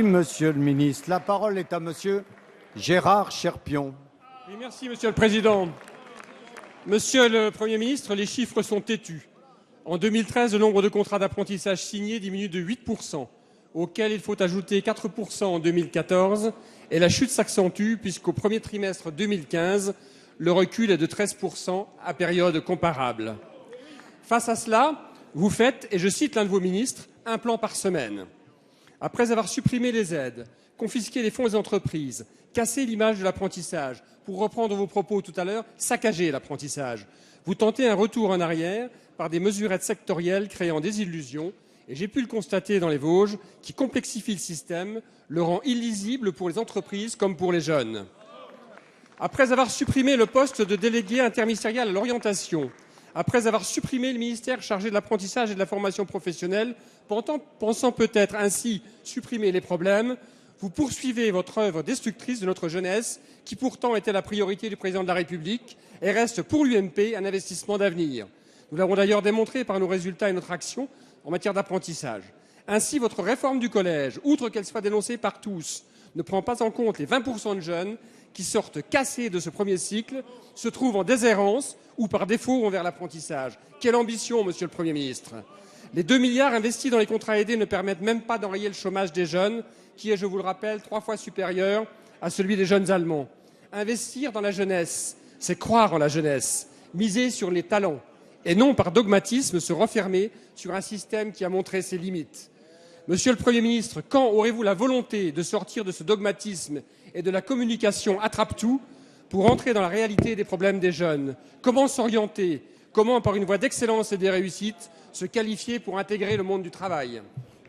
Monsieur le ministre, la parole est à monsieur Gérard Cherpion. Oui, merci, Monsieur le Président. Monsieur le Premier ministre, les chiffres sont têtus. En 2013, le nombre de contrats d'apprentissage signés diminue de 8%, auquel il faut ajouter 4% en 2014, et la chute s'accentue puisqu'au premier trimestre 2015, le recul est de 13% à période comparable. Face à cela, vous faites, et je cite l'un de vos ministres, un plan par semaine. Après avoir supprimé les aides, confisqué les fonds des entreprises, cassé l'image de l'apprentissage, pour reprendre vos propos tout à l'heure, saccager l'apprentissage, vous tentez un retour en arrière par des mesurettes sectorielles créant des illusions, et j'ai pu le constater dans les Vosges, qui complexifient le système, le rend illisible pour les entreprises comme pour les jeunes. Après avoir supprimé le poste de délégué interministériel à l'orientation, après avoir supprimé le ministère chargé de l'apprentissage et de la formation professionnelle, pensant peut-être ainsi supprimer les problèmes, vous poursuivez votre œuvre destructrice de notre jeunesse, qui pourtant était la priorité du Président de la République et reste pour l'UMP un investissement d'avenir. Nous l'avons d'ailleurs démontré par nos résultats et notre action en matière d'apprentissage. Ainsi, votre réforme du collège, outre qu'elle soit dénoncée par tous, ne prend pas en compte les 20% de jeunes qui sortent cassés de ce premier cycle, se trouvent en déshérence ou par défaut vont vers l'apprentissage. Quelle ambition, Monsieur le Premier ministre! Les 2 milliards investis dans les contrats aidés ne permettent même pas d'enrayer le chômage des jeunes, qui est, je vous le rappelle, 3 fois supérieur à celui des jeunes Allemands. Investir dans la jeunesse, c'est croire en la jeunesse, miser sur les talents, et non par dogmatisme se refermer sur un système qui a montré ses limites. Monsieur le Premier ministre, quand aurez-vous la volonté de sortir de ce dogmatisme et de la communication attrape-tout pour entrer dans la réalité des problèmes des jeunes? Comment s'orienter? Comment, par une voie d'excellence et des réussites, se qualifier pour intégrer le monde du travail?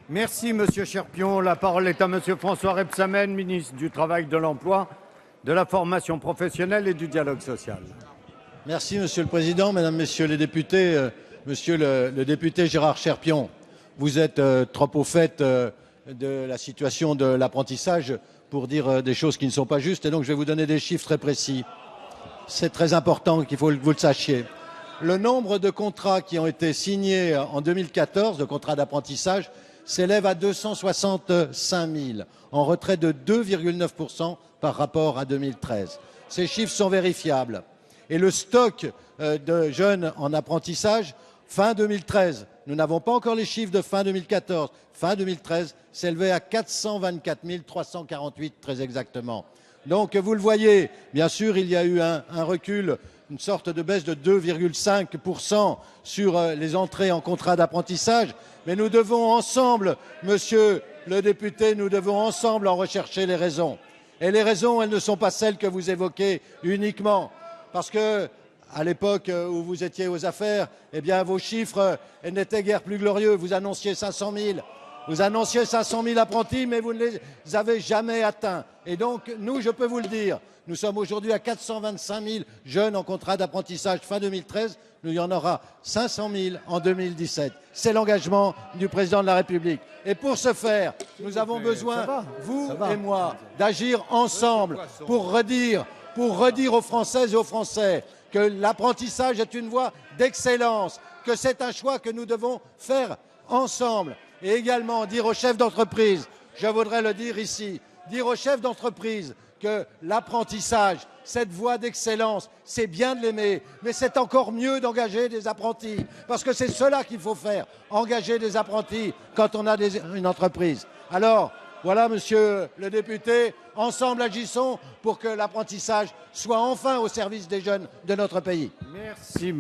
Merci monsieur Cherpion. La parole est à monsieur François Rebsamen, ministre du Travail, de l'Emploi, de la formation professionnelle et du dialogue social. Merci Monsieur le Président, Mesdames, Messieurs les députés. Monsieur le député Gérard Cherpion, vous êtes trop au fait de la situation de l'apprentissage pour dire des choses qui ne sont pas justes, et donc je vais vous donner des chiffres très précis. C'est très important qu'il faut que vous le sachiez. Le nombre de contrats qui ont été signés en 2014, de contrats d'apprentissage, s'élève à 265 000, en retrait de 2,9% par rapport à 2013. Ces chiffres sont vérifiables. Et le stock de jeunes en apprentissage, fin 2013, nous n'avons pas encore les chiffres de fin 2014, fin 2013, s'élevait à 424 348 très exactement. Donc vous le voyez, bien sûr, il y a eu un recul, une sorte de baisse de 2,5% sur les entrées en contrat d'apprentissage, mais nous devons ensemble, monsieur le député, nous devons ensemble en rechercher les raisons. Et les raisons, elles ne sont pas celles que vous évoquez uniquement, parce que à l'époque où vous étiez aux affaires, eh bien vos chiffres n'étaient guère plus glorieux. Vous annonciez 500 000. Vous annonciez 500 000 apprentis, mais vous ne les avez jamais atteints. Et donc, nous, je peux vous le dire, nous sommes aujourd'hui à 425 000 jeunes en contrat d'apprentissage fin 2013. Il y en aura 500 000 en 2017. C'est l'engagement du Président de la République. Et pour ce faire, nous avons besoin, vous et moi, d'agir ensemble pour redire aux Françaises et aux Français que l'apprentissage est une voie d'excellence, que c'est un choix que nous devons faire ensemble. Et également dire aux chefs d'entreprise, je voudrais le dire ici, dire aux chefs d'entreprise que l'apprentissage, cette voie d'excellence, c'est bien de l'aimer, mais c'est encore mieux d'engager des apprentis, parce que c'est cela qu'il faut faire, engager des apprentis quand on a une entreprise. Alors, voilà, monsieur le député, ensemble agissons pour que l'apprentissage soit enfin au service des jeunes de notre pays. Merci.